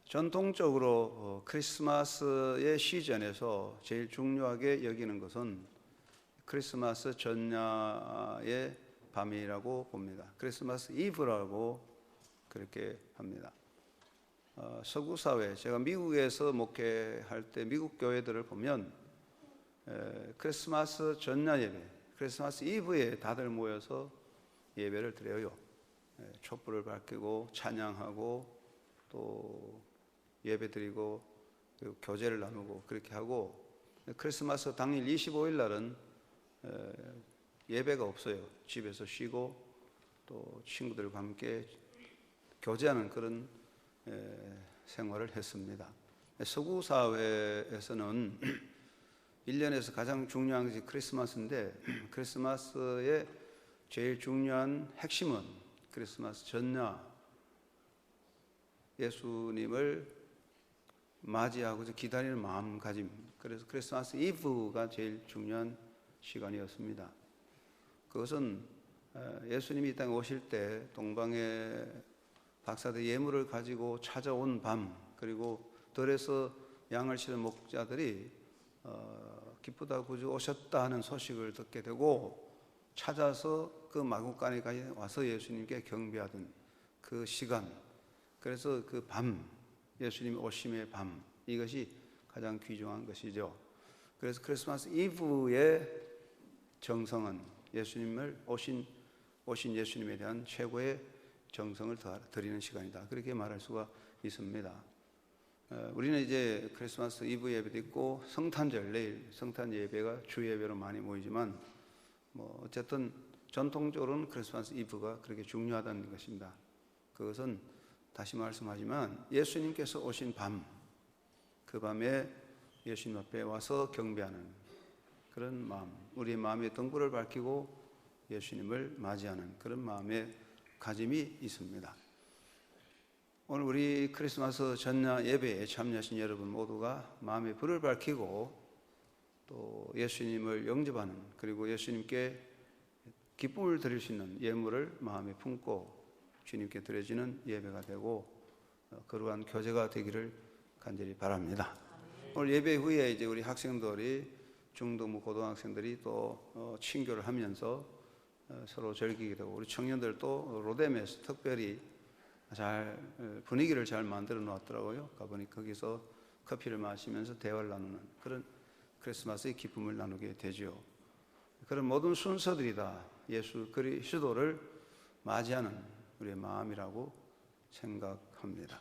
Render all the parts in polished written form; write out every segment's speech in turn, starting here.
전통적으로 크리스마스의 시즌에서 제일 중요하게 여기는 것은 크리스마스 전야의 밤이라고 봅니다. 크리스마스 이브라고 그렇게 합니다. 서구 사회, 제가 미국에서 목회할 때 미국 교회들을 보면 크리스마스 전야 예배, 크리스마스 이브에 다들 모여서 예배를 드려요. 촛불을 밝히고 찬양하고 또 예배 드리고 교제를 나누고 그렇게 하고, 크리스마스 당일 25일 날은 예배가 없어요. 집에서 쉬고 또 친구들과 함께 교제하는 그런 생활을 했습니다. 서구 사회에서는 1년에서 가장 중요한 것이 크리스마스인데, 크리스마스의 제일 중요한 핵심은 크리스마스 전야 예수님을 맞이하고 기다리는 마음가짐, 그래서 크리스마스 이브가 제일 중요한 시간이었습니다. 그것은 예수님이 이 땅에 오실 때 동방의 박사들 예물을 가지고 찾아온 밤, 그리고 들에서 양을 치는 목자들이 기쁘다 구주 오셨다 하는 소식을 듣게 되고 찾아서 그 마구간에까지 와서 예수님께 경배하던 그 시간, 그래서 그 밤, 예수님이 오심의 밤, 이것이 가장 귀중한 것이죠. 그래서 크리스마스 이브의 정성은 예수님을 오신 예수님에 대한 최고의 정성을 드리는 시간이다, 그렇게 말할 수가 있습니다. 우리는 이제 크리스마스 이브 예배도 있고 성탄절, 내일 성탄 예배가 주 예배로 많이 모이지만 어쨌든 전통적으로는 크리스마스 이브가 그렇게 중요하다는 것입니다. 그것은 다시 말씀하지만 예수님께서 오신 밤, 그 밤에 예수님 앞에 와서 경배하는 그런 마음, 우리의 마음의 등불을 밝히고 예수님을 맞이하는 그런 마음의 가짐이 있습니다. 오늘 우리 크리스마스 전야 예배에 참여하신 여러분 모두가 마음의 불을 밝히고 또 예수님을 영접하는, 그리고 예수님께 기쁨을 드릴 수 있는 예물을 마음에 품고 주님께 드려지는 예배가 되고 그러한 교제가 되기를 간절히 바랍니다. 오늘 예배 후에 이제 우리 학생들이, 중등부 고등학생들이 또 친교를 하면서 서로 즐기게 되고, 우리 청년들도 로뎀에서 특별히 잘 분위기를 잘 만들어 놓았더라고요. 가보니 거기서 커피를 마시면서 대화를 나누는 그런 크리스마스의 기쁨을 나누게 되죠. 그런 모든 순서들이 다 예수 그리스도를 맞이하는 우리의 마음이라고 생각합니다.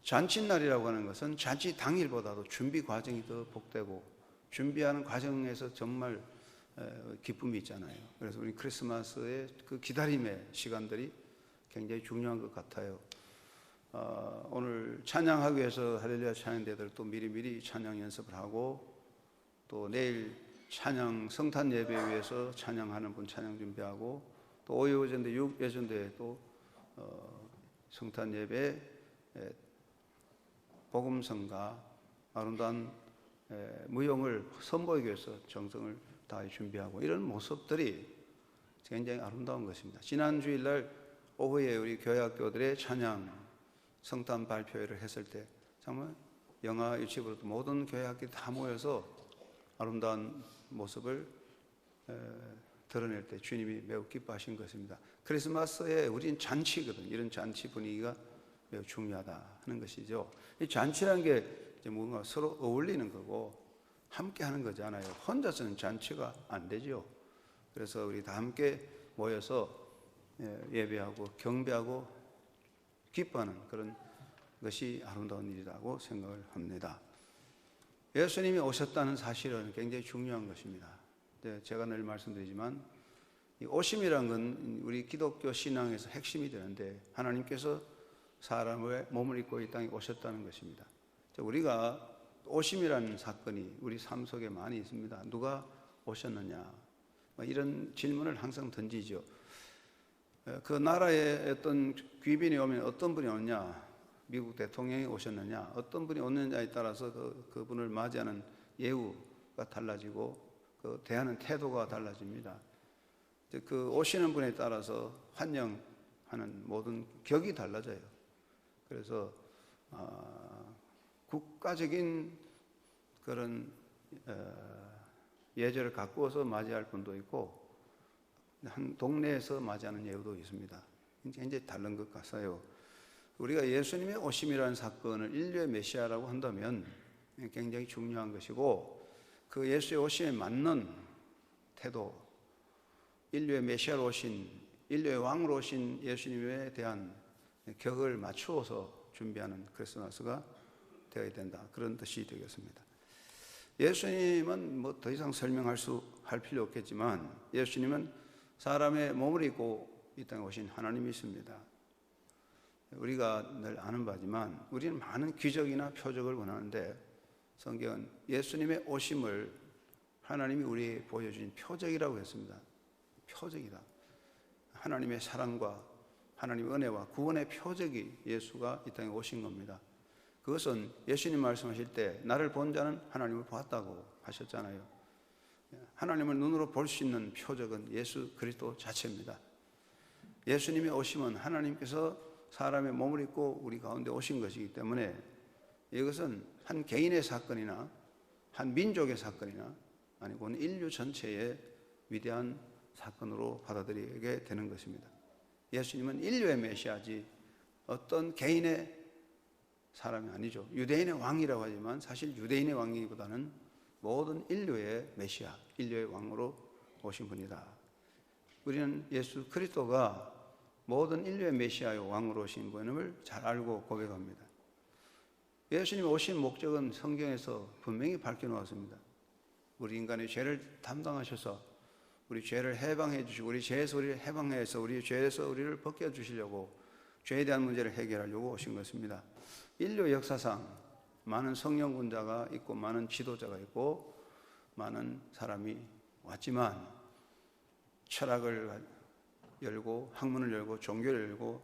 잔칫날이라고 하는 것은 잔치 당일보다도 준비 과정이 더 복되고 준비하는 과정에서 정말 기쁨이 있잖아요. 그래서 우리 크리스마스의 그 기다림의 시간들이 굉장히 중요한 것 같아요. 오늘 찬양하기 위해서 할렐루야 찬양대들 또 미리미리 찬양 연습을 하고, 또 내일 찬양 성탄 예배 위해서 찬양하는 분 찬양 준비하고, 또 5일 예전대 6 예전대에 또 성탄 예배 복음성가 아름다운 무용을 선보이기 위해서 정성을 다해 준비하고, 이런 모습들이 굉장히 아름다운 것입니다. 지난 주일날 오후에 우리 교회 학교들의 찬양 성탄 발표회를 했을 때 정말 영화 유치부로도 모든 교회 학교들이 다 모여서 아름다운 모습을 드러낼 때 주님이 매우 기뻐하신 것입니다. 크리스마스에 우린 잔치거든. 이런 잔치 분위기가 매우 중요하다 하는 것이죠. 이 잔치라는 게 뭔가 서로 어울리는 거고 함께 하는 거잖아요. 혼자서는 잔치가 안 되죠. 그래서 우리 다 함께 모여서 예배하고 경배하고 기뻐하는 그런 것이 아름다운 일이라고 생각을 합니다. 예수님이 오셨다는 사실은 굉장히 중요한 것입니다. 제가 늘 말씀드리지만 이 오심이란 건 우리 기독교 신앙에서 핵심이 되는데, 하나님께서 사람의 몸을 입고 이 땅에 오셨다는 것입니다. 우리가 오심이라는 사건이 우리 삶 속에 많이 있습니다. 누가 오셨느냐, 이런 질문을 항상 던지죠. 그 나라에 어떤 귀빈이 오면 어떤 분이 오느냐, 미국 대통령이 오셨느냐, 어떤 분이 오느냐에 따라서 그분을 맞이하는 예우가 달라지고 그 대하는 태도가 달라집니다. 그 오시는 분에 따라서 환영하는 모든 격이 달라져요. 그래서 국가적인 그런 예절을 갖고서 맞이할 분도 있고 한 동네에서 맞이하는 예우도 있습니다. 이제 다른 것 같아요. 우리가 예수님의 오심이라는 사건을 인류의 메시아라고 한다면 굉장히 중요한 것이고, 그 예수의 오심에 맞는 태도, 인류의 메시아로 오신, 인류의 왕으로 오신 예수님에 대한 격을 맞추어서 준비하는 크리스마스가 되어야 된다, 그런 뜻이 되겠습니다. 예수님은 뭐 더 이상 할 필요 없겠지만, 예수님은 사람의 몸을 입고 이 땅에 오신 하나님이십니다. 우리가 늘 아는 바지만 우리는 많은 기적이나 표적을 원하는데, 성경은 예수님의 오심을 하나님이 우리에게 보여주신 표적이라고 했습니다. 표적이다. 하나님의 사랑과 하나님의 은혜와 구원의 표적이 예수가 이 땅에 오신 겁니다. 그것은 예수님 말씀하실 때 나를 본 자는 하나님을 보았다고 하셨잖아요. 하나님을 눈으로 볼 수 있는 표적은 예수 그리스도 자체입니다. 예수님의 오심은 하나님께서 사람의 몸을 입고 우리 가운데 오신 것이기 때문에 이것은 한 개인의 사건이나 한 민족의 사건이나 아니고는 인류 전체의 위대한 사건으로 받아들이게 되는 것입니다. 예수님은 인류의 메시아지 어떤 개인의 사람이 아니죠. 유대인의 왕이라고 하지만 사실 유대인의 왕이보다는 모든 인류의 메시아, 인류의 왕으로 오신 분이다. 우리는 예수 그리스도가 모든 인류의 메시아요 왕으로 오신 분임을 잘 알고 고백합니다. 예수님이 오신 목적은 성경에서 분명히 밝혀놓았습니다. 우리 인간의 죄를 담당하셔서 우리 죄를 해방해 주시고 우리 죄에서 우리를 해방해서 우리 죄에서 우리를 벗겨주시려고, 죄에 대한 문제를 해결하려고 오신 것입니다. 인류 역사상 많은 성령군자가 있고 많은 지도자가 있고 많은 사람이 왔지만, 철학을 열고 학문을 열고 종교를 열고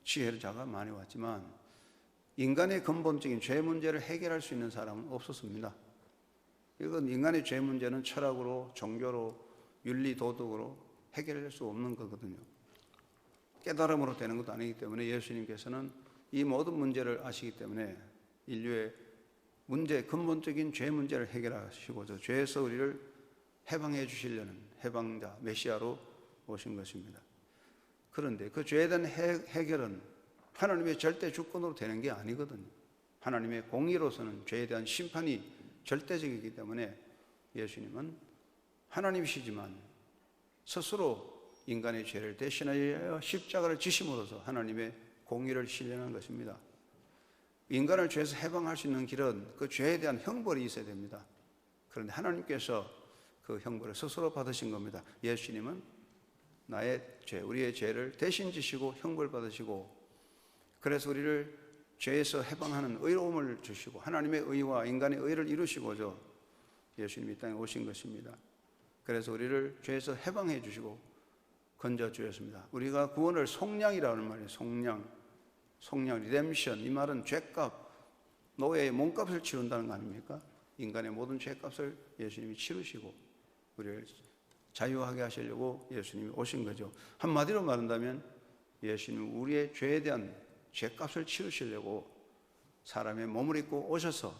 지혜자가 많이 왔지만 인간의 근본적인 죄 문제를 해결할 수 있는 사람은 없었습니다. 이건 인간의 죄 문제는 철학으로, 종교로, 윤리, 도덕으로 해결할 수 없는 거거든요. 깨달음으로 되는 것도 아니기 때문에 예수님께서는 이 모든 문제를 아시기 때문에 인류의 문제, 근본적인 죄 문제를 해결하시고자 죄에서 우리를 해방해 주시려는 해방자, 메시아로 오신 것입니다. 그런데 그 죄에 대한 해결은 하나님의 절대 주권으로 되는 게 아니거든요. 하나님의 공의로서는 죄에 대한 심판이 절대적이기 때문에 예수님은 하나님이시지만 스스로 인간의 죄를 대신하여 십자가를 지심으로써 하나님의 공의를 실현한 것입니다. 인간을 죄에서 해방할 수 있는 길은 그 죄에 대한 형벌이 있어야 됩니다. 그런데 하나님께서 그 형벌을 스스로 받으신 겁니다. 예수님은 나의 죄, 우리의 죄를 대신 지시고 형벌 받으시고, 그래서 우리를 죄에서 해방하는 의로움을 주시고 하나님의 의와 인간의 의를 이루시고자 예수님이 이 땅에 오신 것입니다. 그래서 우리를 죄에서 해방해 주시고 건져 주셨습니다. 우리가 구원을 속량이라는 말이에요. 속량, 리뎀션. 이 말은 죄값, 노예의 몸값을 치른다는 거 아닙니까? 인간의 모든 죄값을 예수님이 치르시고 우리를 자유하게 하시려고 예수님이 오신 거죠. 한마디로 말한다면 예수님은 우리의 죄에 대한 죄값을 치르시려고 사람의 몸을 입고 오셔서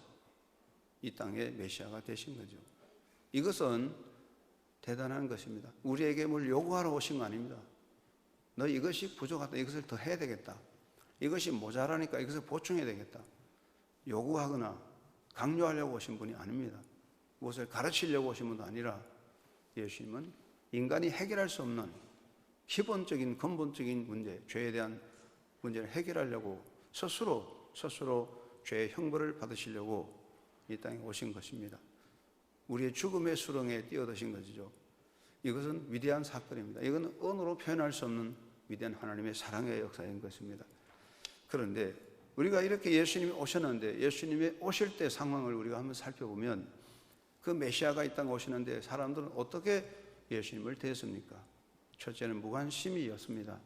이 땅의 메시아가 되신 거죠. 이것은 대단한 것입니다. 우리에게 뭘 요구하러 오신 거 아닙니다. 너 이것이 부족하다, 이것을 더 해야 되겠다, 이것이 모자라니까 이것을 보충해야 되겠다, 요구하거나 강요하려고 오신 분이 아닙니다. 무엇을 가르치려고 오신 분도 아니라 예수님은 인간이 해결할 수 없는 기본적인 근본적인 문제, 죄에 대한 문제를 해결하려고 스스로 죄의 형벌을 받으시려고 이 땅에 오신 것입니다. 우리의 죽음의 수렁에 뛰어드신 것이죠. 이것은 위대한 사건입니다. 이건 언어로 표현할 수 없는 위대한 하나님의 사랑의 역사인 것입니다. 그런데 우리가 이렇게 예수님이 오셨는데 예수님이 오실 때 상황을 우리가 한번 살펴보면 그 메시아가 이 땅에 오시는데 사람들은 어떻게 예수님을 대했습니까? 첫째는 무관심이었습니다.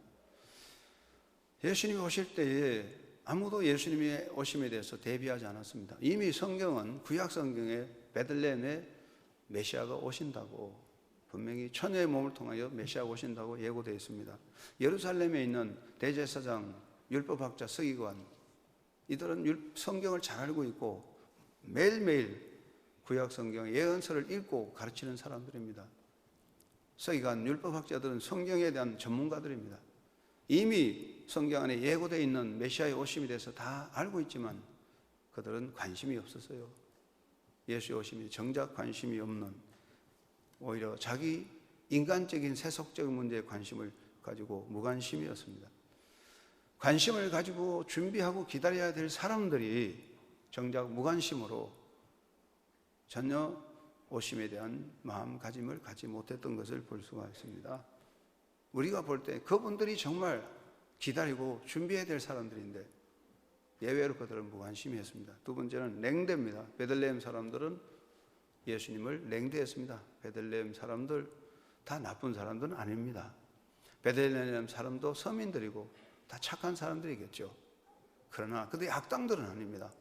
예수님이 오실 때에 아무도 예수님의 오심에 대해서 대비하지 않았습니다. 이미 성경은 구약 성경에 베들레헴에 메시아가 오신다고 분명히 처녀의 몸을 통하여 메시아가 오신다고 예고되어 있습니다. 예루살렘에 있는 대제사장, 율법학자, 서기관 이들은 성경을 잘 알고 있고 매일매일 구약 성경 예언서를 읽고 가르치는 사람들입니다. 서기관 율법학자들은 성경에 대한 전문가들입니다. 이미 성경 안에 예고되어 있는 메시아의 오심에 대해서 다 알고 있지만 그들은 관심이 없었어요. 예수의 오심에 정작 관심이 없는, 오히려 자기 인간적인 세속적인 문제에 관심을 가지고 무관심이었습니다. 관심을 가지고 준비하고 기다려야 될 사람들이 정작 무관심으로 전혀 오심에 대한 마음가짐을 갖지 못했던 것을 볼 수가 있습니다. 우리가 볼 때 그분들이 정말 기다리고 준비해야 될 사람들인데 예외로 그들은 무관심했습니다. 두 번째는 냉대입니다. 베들레헴 사람들은 예수님을 냉대했습니다. 베들레헴 사람들 다 나쁜 사람들은 아닙니다. 베들레헴 사람도 서민들이고 다 착한 사람들이겠죠. 그러나 그들의 악당들은 아닙니다.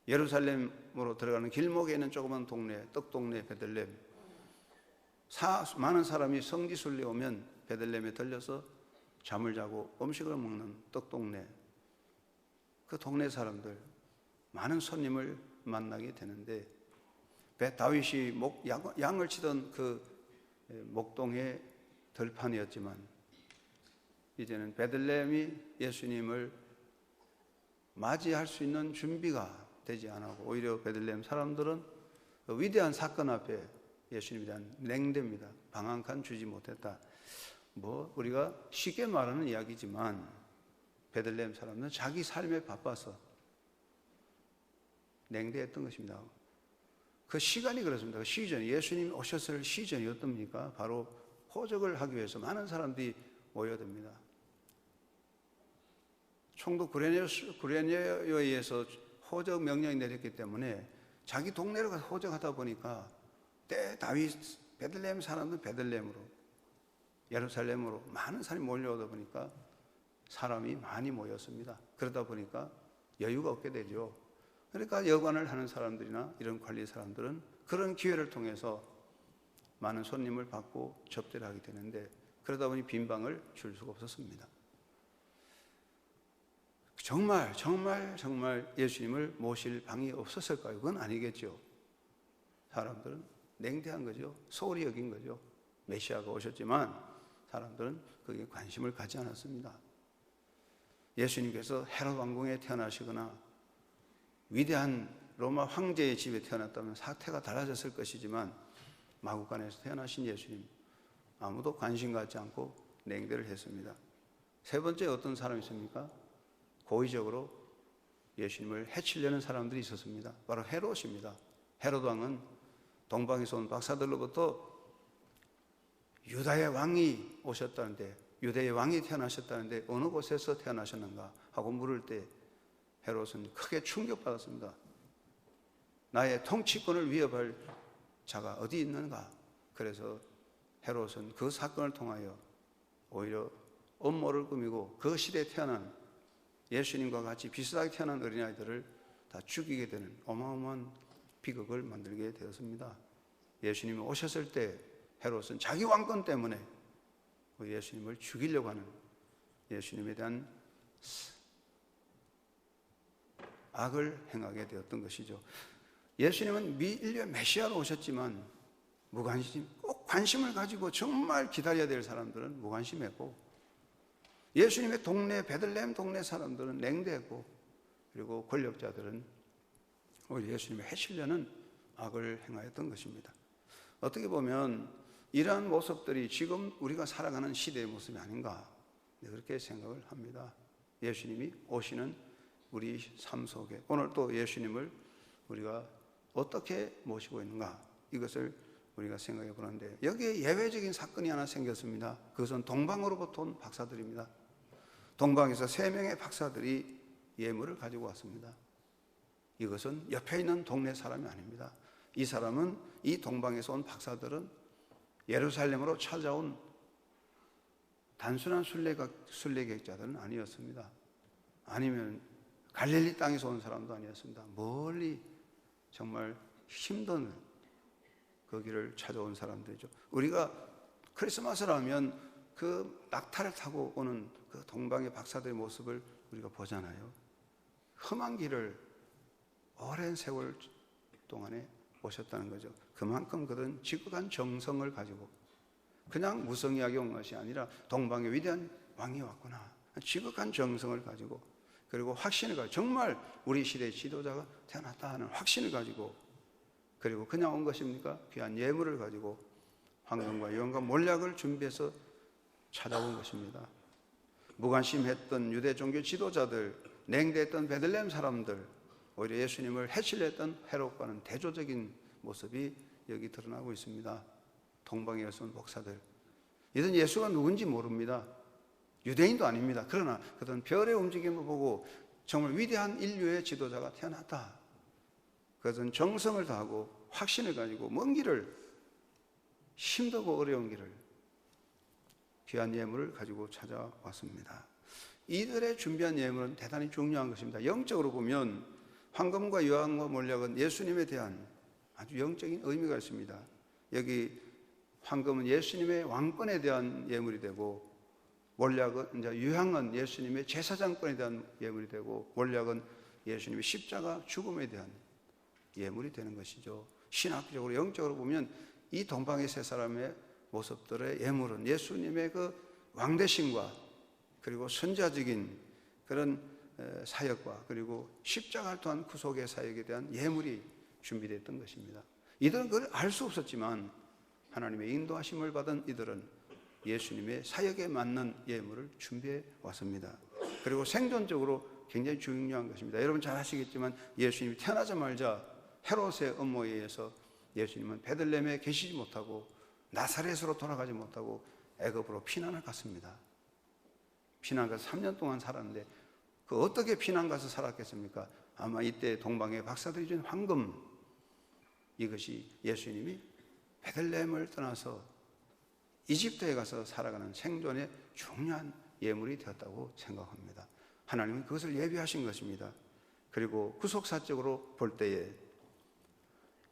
예루살렘으로 들어가는 길목에 있는 조그만 동네, 떡동네 베들레헴, 많은 사람이 성지순례 오면 베들레헴에 들려서 잠을 자고 음식을 먹는 떡동네, 그 동네 사람들, 많은 손님을 만나게 되는데 다윗이 양을 치던 그 목동의 들판이었지만 이제는 베들레헴이 예수님을 맞이할 수 있는 준비가 되지 않았고 오히려 베들레헴 사람들은 그 위대한 사건 앞에 예수님에 대한 냉대입니다. 방한칸 주지 못했다. 우리가 쉽게 말하는 이야기지만 베들레헴 사람들은 자기 삶에 바빠서 냉대했던 것입니다. 그 시간이 그렇습니다. 그 시즌, 예수님이 오셨을 시즌이 어떻습니까? 바로 호적을 하기 위해서 많은 사람들이 모여듭니다. 총독 구레네오에 의해서 호적 명령이 내렸기 때문에 자기 동네로 가서 호적하다 보니까 다윗 베들레헴 사람들은 베들레헴으로, 예루살렘으로 많은 사람이 몰려오다 보니까 사람이 많이 모였습니다. 그러다 보니까 여유가 없게 되죠. 그러니까 여관을 하는 사람들이나 이런 관리 사람들은 그런 기회를 통해서 많은 손님을 받고 접대를 하게 되는데 그러다 보니 빈 방을 줄 수가 없었습니다. 정말 예수님을 모실 방이 없었을까요? 그건 아니겠죠. 사람들은 냉대한 거죠. 소홀히 여긴 거죠. 메시아가 오셨지만 사람들은 거기에 관심을 갖지 않았습니다. 예수님께서 헤롯 왕궁에 태어나시거나 위대한 로마 황제의 집에 태어났다면 사태가 달라졌을 것이지만 마구간에서 태어나신 예수님, 아무도 관심 갖지 않고 냉대를 했습니다. 세 번째 어떤 사람이 있습니까? 고의적으로 예수님을 해치려는 사람들이 있었습니다. 바로 헤롯입니다. 헤롯 왕은 동방에서 온 박사들로부터 유다의 왕이 오셨다는데, 유다의 왕이 태어나셨다는데 어느 곳에서 태어나셨는가 하고 물을 때 헤롯은 크게 충격받았습니다. 나의 통치권을 위협할 자가 어디 있는가? 그래서 헤롯은 그 사건을 통하여 오히려 음모를 꾸미고 그 시대에 태어난 예수님과 같이 비슷하게 태어난 어린아이들을 다 죽이게 되는 어마어마한 비극을 만들게 되었습니다. 예수님이 오셨을 때 헤롯은 자기 왕권 때문에 예수님을 죽이려고 하는, 예수님에 대한 악을 행하게 되었던 것이죠. 예수님은 인류의 메시아로 오셨지만 무관심, 꼭 관심을 가지고 정말 기다려야 될 사람들은 무관심했고, 예수님의 동네, 베들레헴 동네 사람들은 냉대했고, 그리고 권력자들은 오히려 예수님을 해치려는 악을 행하였던 것입니다. 어떻게 보면 이러한 모습들이 지금 우리가 살아가는 시대의 모습이 아닌가, 그렇게 생각을 합니다. 예수님이 오시는 우리 삶 속에 오늘 또 예수님을 우리가 어떻게 모시고 있는가, 이것을 우리가 생각해 보는데 여기에 예외적인 사건이 하나 생겼습니다. 그것은 동방으로부터 온 박사들입니다. 동방에서 3명의 박사들이 예물을 가지고 왔습니다. 이것은 옆에 있는 동네 사람이 아닙니다. 이 사람은, 이 동방에서 온 박사들은 예루살렘으로 찾아온 단순한 순례객자들은 아니었습니다. 아니면 갈릴리 땅에서 온 사람도 아니었습니다. 멀리 정말 힘든 그 길을 찾아온 사람들이죠. 우리가 크리스마스를 하면 그 낙타를 타고 오는 그 동방의 박사들의 모습을 우리가 보잖아요. 험한 길을 오랜 세월 동안에 오셨다는 거죠. 그만큼 그들은 지극한 정성을 가지고 그냥 무성의하게 온 것이 아니라 동방의 위대한 왕이 왔구나, 지극한 정성을 가지고, 그리고 확신을 가지고, 정말 우리 시대의 지도자가 태어났다 하는 확신을 가지고, 그리고 그냥 온 것입니까? 귀한 예물을 가지고 황금과 유황과 몰약을 준비해서 찾아온 것입니다. 무관심했던 유대 종교 지도자들, 냉대했던 베들레헴 사람들, 오히려 예수님을 해치려 했던 헤롯과는 대조적인 모습이 여기 드러나고 있습니다. 동방에서 온 목사들, 이들은 예수가 누군지 모릅니다. 유대인도 아닙니다. 그러나 그들은 별의 움직임을 보고 정말 위대한 인류의 지도자가 태어났다, 그것은 정성을 다하고 확신을 가지고 먼 길을, 힘들고 어려운 길을, 귀한 예물을 가지고 찾아왔습니다. 이들의 준비한 예물은 대단히 중요한 것입니다. 영적으로 보면 황금과 유황과 몰약은 예수님에 대한 아주 영적인 의미가 있습니다. 여기 황금은 예수님의 왕권에 대한 예물이 되고, 몰약은, 이제 유황은 예수님의 제사장권에 대한 예물이 되고, 몰약은 예수님의 십자가 죽음에 대한 예물이 되는 것이죠. 신학적으로 영적으로 보면 이 동방의 세 사람의 모습들의 예물은 예수님의 그 왕대심과 그리고 선자적인 그런 사역과 그리고 십자가를 통한 구속의 사역에 대한 예물이 준비됐던 것입니다. 이들은 그걸 알 수 없었지만 하나님의 인도하심을 받은 이들은 예수님의 사역에 맞는 예물을 준비해 왔습니다. 그리고 생존적으로 굉장히 중요한 것입니다. 여러분 잘 아시겠지만 예수님이 태어나자마자 헤롯의 음모에 의해서 예수님은 베들레헴에 계시지 못하고 나사렛으로 돌아가지 못하고 애굽으로 피난을 갔습니다. 피난 가서 3년 동안 살았는데 그 어떻게 피난 가서 살았겠습니까? 아마 이때 동방의 박사들이 준 황금, 이것이 예수님이 베들레헴을 떠나서 이집트에 가서 살아가는 생존의 중요한 예물이 되었다고 생각합니다. 하나님은 그것을 예비하신 것입니다. 그리고 구속사적으로 볼 때에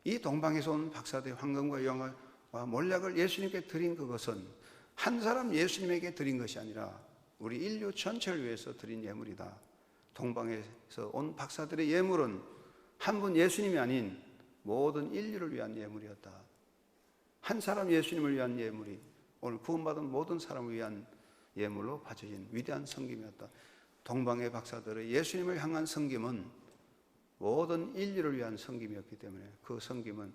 이 동방에서 온 박사들의 황금과 유황과 몰약을 예수님께 드린 그것은 한 사람 예수님에게 드린 것이 아니라 우리 인류 전체를 위해서 드린 예물이다. 동방에서 온 박사들의 예물은 한 분 예수님이 아닌 모든 인류를 위한 예물이었다. 한 사람 예수님을 위한 예물이 오늘 구원받은 모든 사람을 위한 예물로 바쳐진 위대한 섬김이었다. 동방의 박사들의 예수님을 향한 섬김은 모든 인류를 위한 섬김이었기 때문에 그 섬김은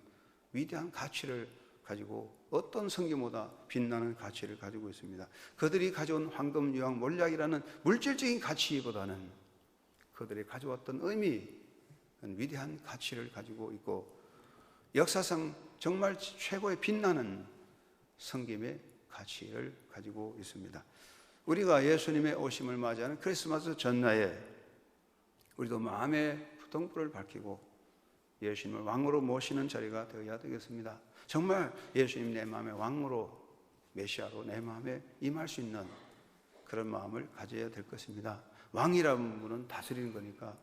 위대한 가치를 가지고 어떤 섬김보다 빛나는 가치를 가지고 있습니다. 그들이 가져온 황금, 유황, 몰약이라는 물질적인 가치보다는 그들이 가져왔던 의미, 위대한 가치를 가지고 있고 역사상 정말 최고의 빛나는 섬김의 가치를 가지고 있습니다. 우리가 예수님의 오심을 맞이하는 크리스마스 전날에 우리도 마음의 등불을 밝히고 예수님을 왕으로 모시는 자리가 되어야 되겠습니다. 정말 예수님 내 마음의 왕으로, 메시아로 내 마음에 임할 수 있는 그런 마음을 가져야 될 것입니다. 왕이라는 분은 다스리는 거니까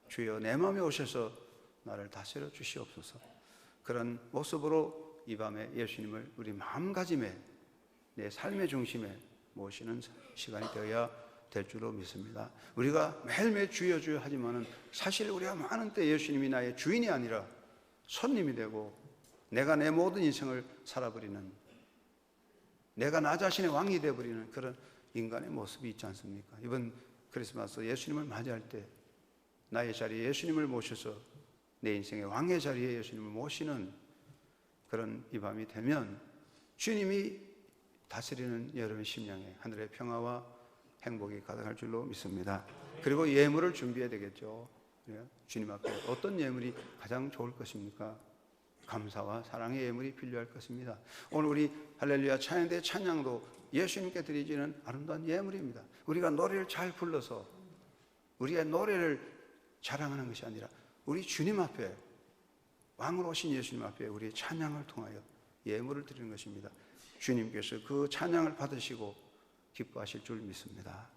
주여 내 마음에 오셔서 나를 다스려 주시옵소서. 그런 모습으로 이 밤에 예수님을 우리 마음가짐에, 내 삶의 중심에 모시는 시간이 되어야 될 줄로 믿습니다. 우리가 매일매일 주여 주여 하지만은 사실 우리가 많은 때 예수님이 나의 주인이 아니라 손님이 되고 내가 내 모든 인생을 살아버리는, 내가 나 자신의 왕이 되어버리는 그런 인간의 모습이 있지 않습니까? 이번 크리스마스 예수님을 맞이할 때 나의 자리에 예수님을 모셔서 내 인생의 왕의 자리에 예수님을 모시는 그런 이 밤이 되면 주님이 다스리는 여러분의 심령에 하늘의 평화와 행복이 가득할 줄로 믿습니다. 그리고 예물을 준비해야 되겠죠. 주님 앞에 어떤 예물이 가장 좋을 것입니까? 감사와 사랑의 예물이 필요할 것입니다. 오늘 우리 할렐루야 찬양대 찬양도 예수님께 드리지는 아름다운 예물입니다. 우리가 노래를 잘 불러서 우리의 노래를 자랑하는 것이 아니라 우리 주님 앞에, 왕으로 오신 예수님 앞에 우리의 찬양을 통하여 예물을 드리는 것입니다. 주님께서 그 찬양을 받으시고 기뻐하실 줄 믿습니다.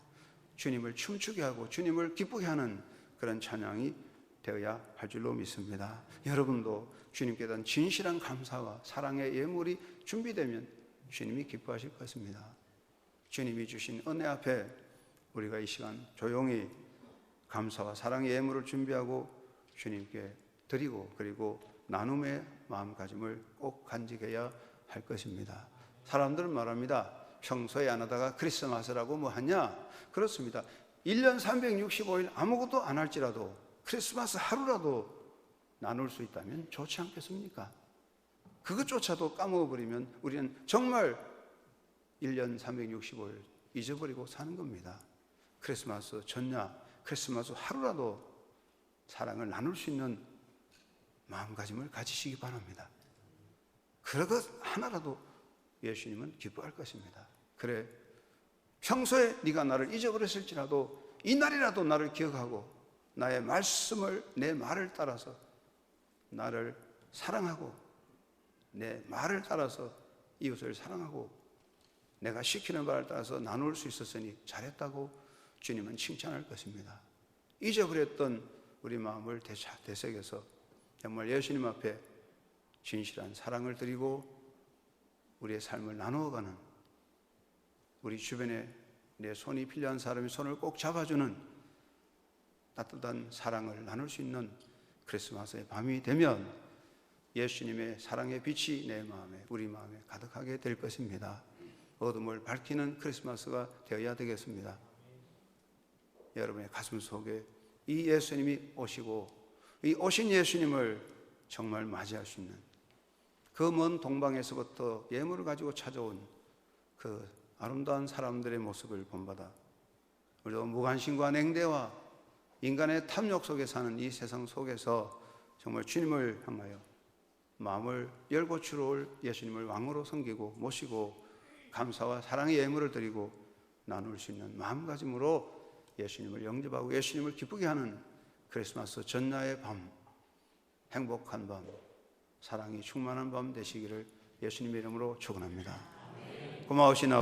주님을 춤추게 하고 주님을 기쁘게 하는 그런 찬양이 되어야 할 줄로 믿습니다. 여러분도 주님께 대한 진실한 감사와 사랑의 예물이 준비되면 주님이 기뻐하실 것입니다. 주님이 주신 은혜 앞에 우리가 이 시간 조용히 감사와 사랑의 예물을 준비하고 주님께 드리고 그리고 나눔의 마음가짐을 꼭 간직해야 할 것입니다. 사람들은 말합니다. 평소에 안 하다가 크리스마스라고 뭐 하냐? 그렇습니다. 1년 365일 아무것도 안 할지라도 크리스마스 하루라도 나눌 수 있다면 좋지 않겠습니까? 그것조차도 까먹어버리면 우리는 정말 1년 365일 잊어버리고 사는 겁니다. 크리스마스 전야, 크리스마스 하루라도 사랑을 나눌 수 있는 마음가짐을 가지시기 바랍니다. 그것 하나라도 예수님은 기뻐할 것입니다. 그래, 평소에 네가 나를 잊어버렸을지라도 이날이라도 나를 기억하고 나의 말씀을, 내 말을 따라서 나를 사랑하고 내 말을 따라서 이웃을 사랑하고 내가 시키는 말을 따라서 나눌 수 있었으니 잘했다고 주님은 칭찬할 것입니다. 잊어버렸던 우리 마음을 되새겨서 정말 예수님 앞에 진실한 사랑을 드리고 우리의 삶을 나누어가는, 우리 주변에 내 손이 필요한 사람이 손을 꼭 잡아주는 따뜻한 사랑을 나눌 수 있는 크리스마스의 밤이 되면 예수님의 사랑의 빛이 내 마음에, 우리 마음에 가득하게 될 것입니다. 어둠을 밝히는 크리스마스가 되어야 되겠습니다. 여러분의 가슴 속에 이 예수님이 오시고 이 오신 예수님을 정말 맞이할 수 있는, 그 먼 동방에서부터 예물을 가지고 찾아온 그 아름다운 사람들의 모습을 본받아 우리도 무관심과 냉대와 인간의 탐욕 속에 사는 이 세상 속에서 정말 주님을 향하여 마음을 열고 주로 예수님을 왕으로 섬기고 모시고 감사와 사랑의 예물을 드리고 나눌 수 있는 마음가짐으로 예수님을 영접하고 예수님을 기쁘게 하는 크리스마스 전야의 밤, 행복한 밤, 사랑이 충만한 밤 되시기를 예수님의 이름으로 축원합니다. 고마우신